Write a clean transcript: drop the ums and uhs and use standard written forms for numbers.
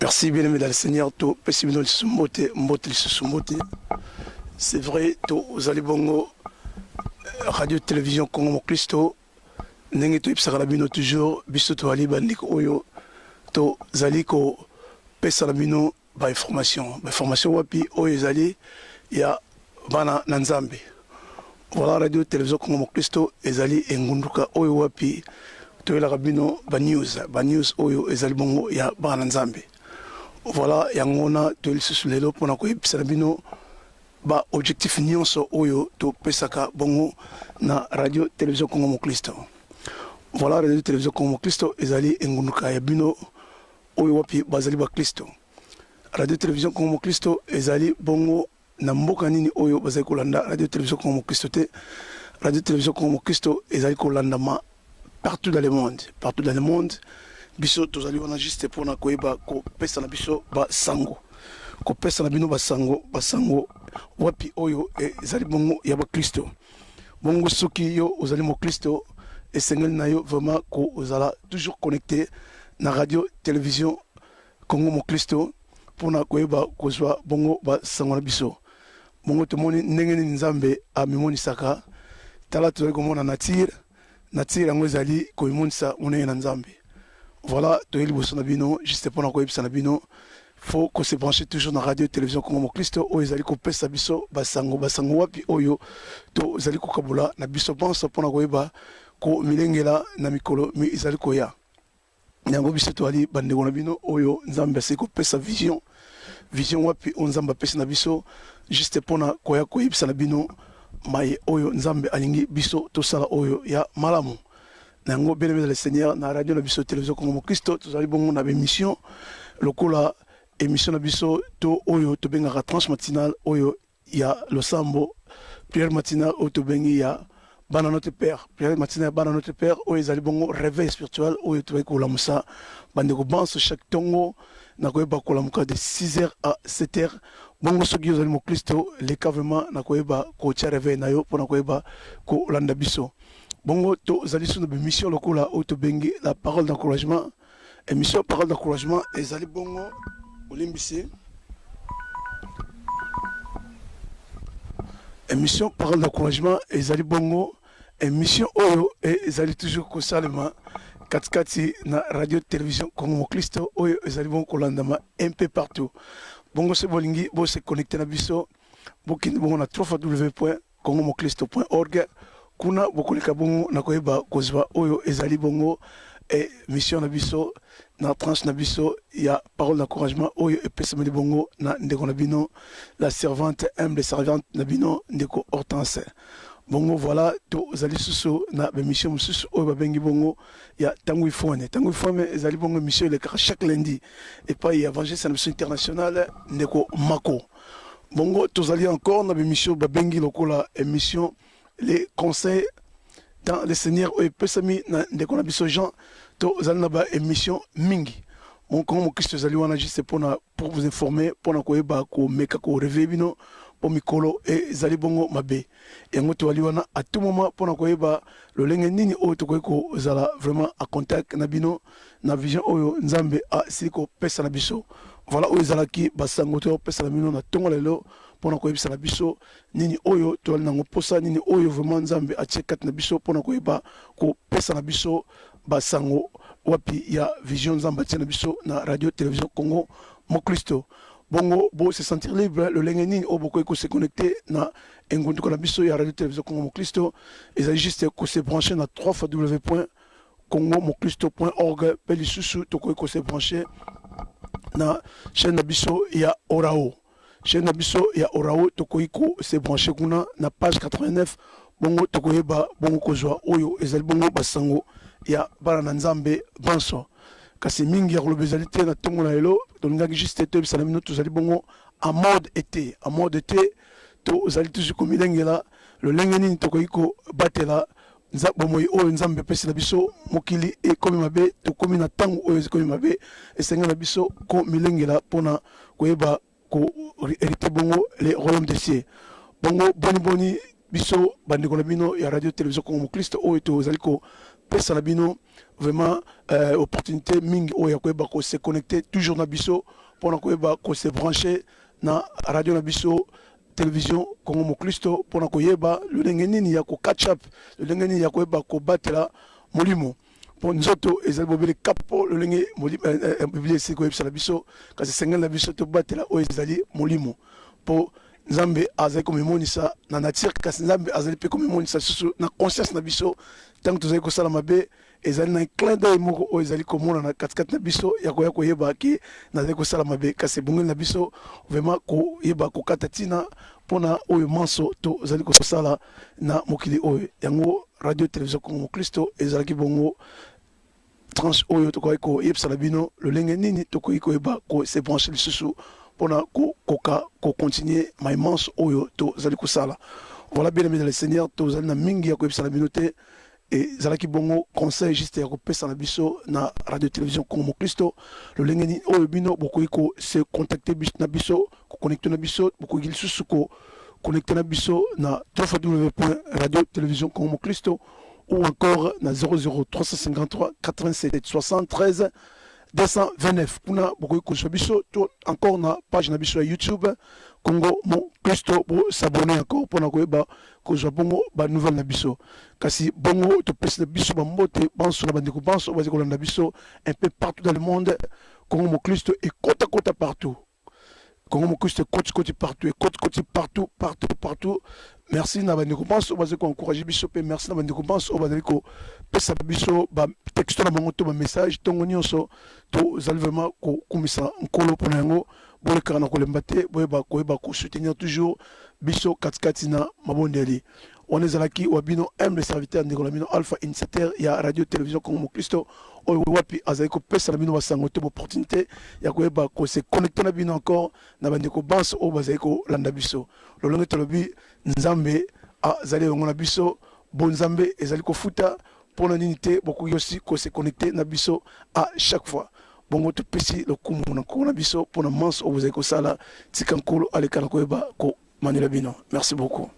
Merci bien aimé dans le Seigneur, to pessimino sumote, mote sumote. C'est vrai, to zali bongo radio télévision Congo Christo, n'engue to ipsara bino toujours biso to ali bandik oyo to zali ko pesala bino ba information wapi oyo zali ya bana nanzambe. Voilà radio télévision Congo Christo ezali engunduka oyo wapi to la bino ba news oyo ezali bongo ya bana nanzambe. Voilà, yangona to lisusu lelo pona ko ipsala bino ba objectif nyonso oyo to pesaka bongo na radio télévision Congo Christo. Voilà radio télévision Congo Christo ezali engunduka ya bino oyo wapi bazali ba Christo. Radio télévision Congo Christo ezali bongo na mboka nini oyo bazali kolanda radio télévision Congo Christo te. Radio télévision Congo Christo ezali kolanda partout dans le monde. Biso tozali wana juste pour na koyeba ko pesa na biso ba sango. Ko pesa na bino ba sango wapi oyo ezali bongo ya ba Kristo. Bongo soki yo ozali mo Kristo esengeli na yo vraiment ko ozala toujours connecté na radio télévision Congo mo Kristo pour na koyeba ko zwa bongo ba sango na biso. Bongo tomoni ndenge ni nzambe amimoni saka tala tozali komona nature yango ezali ko imonisa monene na nzambe. Voilà, juste pour nous il faut qu'on se branche toujours dans la radio télévision Congo Christo o ezali ko pesa biso basango wapi oyo to ezali ko kabula na biso banso pour na koyeba ko milengela na mikolo mi ezali ko ya nyango biso to ali bandeko na bino oyo nzambe se ko pesa vision wapi onzamba pesa na biso juste pour na koya ko yebisa na bino mai oyo nzambe alingi biso to sala oyo ya malamu. Nango bien aimé le Seigneur na radio na biso télévision Congo Christo tozali bongo na émission lokola émission na biso to oyo to benga transmatinale oyo ya losambo prière matinale oyo to bengi ya bana notre père prière matinale bana notre père oyo ezali bongo réveil spirituel oyo to ko lamusa bande ko banso chaque tongo na ko ba ko lamuka de 6h à 7h bongo soki ozali mo Christo le vraiment na ko ba ko tia réveil na yo pona ko ba ko landa biso. Bongo to zali sur notre mission lokola auto bengi la parole d'encouragement émission parole d'encouragement et zali bongo olimbisi émission parole d'encouragement et zali bongo émission oyo et zali toujours kosalema katikati na radio télévision Congo Christo oyo zali bongo kolandama un peu partout bongo se bolingi bo se connecter na biso bokindi bongo na www.congomoclisto.org kuna bokoleka bongo na koyeba kozwa oyo ezali bongo mission na biso na tranche na biso ya parole d'encouragement oyo epesameli bongo na ndeko na bino la servante humble servante na bino ndeko Hortense. Bongo voilà to zali susu na mission susu oyo babengi bongo ya tango ifone ezali bongo mission le chaque lundi et pas évangile na mission internationale ndeko Mako. Bongo to zali encore na mission babengi lokola émission les conseils dans le Seigneur et pesami na ndeko na biso Jean to zalina ba émission mingi mon comme Christ zali wana juste pour vous informer pour na koyeba ko meka ko réveiller bino pour mikolo et zali bongo mabe et ngoto wali wana à tout moment pour na koyeba le lenge nini o to ko zala vraiment à contact na bino na vision oyo nzambe a siliko pesa na biso. Voilà oyo zalaki basango to pesa na bino na tongo lelo pona koyebisa na biso nini oyo to nango posa nini oyo vraiment nzambe achekat na biso pona koyeba ko pesa na biso basango wapi ya vision nzambe na biso na radio télévision Congo mo Christo. Bongo bo se sentir libre le lenge nini o boko ko se connecter na engundu na biso ya radio télévision Congo mo Christo et ça juste ko se brancher na www.congomoclisto.org peli susu to ko se brancher na chaîne na biso ya Orao. Chez Nabiso ya Orao tokoiko se branché kuna na page 89 bongo tokoyeba bongo kozwa oyo ezali bongo basango ya bana nzambe banso kasi mingi ya globalité na tongo na elo tolingaki juste to bisana mino tozali bongo en mode été to zali toujours comme lengela le lengeni tokoiko batela nzabo moyi oyo nzambe pesi na biso mokili e komi mabe to komi na tango oyo komi mabe esenga na biso ko milengela pona koyeba ko hérité bongo les royaumes des cieux bongo boni biso bandeko na bino ya radio télévision Congo Christo oyo to zali ko pesa na bino vraiment opportunité mingi oyo koyeba ko se connecter toujours na biso pour na koyeba ko se brancher na radio na biso télévision Congo Mokristo pour na koyeba le nini ya ko catch up le nini ya koyeba ko batela molimo pour nzoto ezali bobele kapo le ngi bible c'est ko yebisa na biso kasi sengal na biso to batela o ezali molimo pour Nzambe azali komimonisa na nature kasi Nzambe azali pe komimonisa susu na conscience na biso tant que tozali kosala mabe ezali na clin d'œil moko oyo ezali komona na katikati na biso ya koya koyeba ke nazali kosala mabe kasi ebongeli na biso vraiment koyeba kokata ntina mpona oyo manso tozali kosala na mokili oyo yango radio télévision Congo Mokristo ezalaki bongo tranche oyo tokoki koyebisa na bino lolenge nini tokoki koyeba kose branche lisusu mpona continuer maimanso oyo tozali kosala. Voilà, bien aimé dans le Seigneur, tozali na mingi ya koyebisa na bino te et zalaki bongo conseil juste ya kopesa na biso na radio télévision Congo Mokristo lolenge nini oyo bino bokoki ko se contacter na biso ko connecter na biso bokoki lisusu ko connecter na biso na www.radio-télévision Congo Mokristo ou encore na 00353 87 73 229 kuna bokoki ko biso to encore na page na biso ya YouTube Congo Mokristo pour s'abonner encore pour na koyeba ko zwa bongo ba nouvelle na biso kasi bongo to pesa biso ba mbote banso na bandeko banso bazi ko landa biso un peu partout dans le monde Congo Mokristo et kota partout Congo Mokristo côté partout et côté partout merci na bandeko banso bazi ko encourager biso pe merci na bandeko banso bazi ko pesa biso ba texto na bango to ba message tongo nyonso to zali vraiment ko kumisa nkolo pona yango bole kana kolemba te boyeba koyeba ko soutenir toujours biso katikati na mabondeli on ezalaki wabino le serviteur ndeko na bino Alpha Initiateur ya radio télévision Congo Mokristo oyo wapi azali ko pesa na bino basango te opportunité ya koyeba ko se connecter na bino encore na bandeko banso o bazali ko landa biso lolonge tolobi Nzambe azali ngo na biso bon Nzambe ezali ko futa pour l'unité beaucoup aussi ko se connecter na biso à chaque fois bongo to pesi le kumu na ko na biso pour na manso o bazali ko sala tikankolo alekana koyeba ko manila bino merci beaucoup.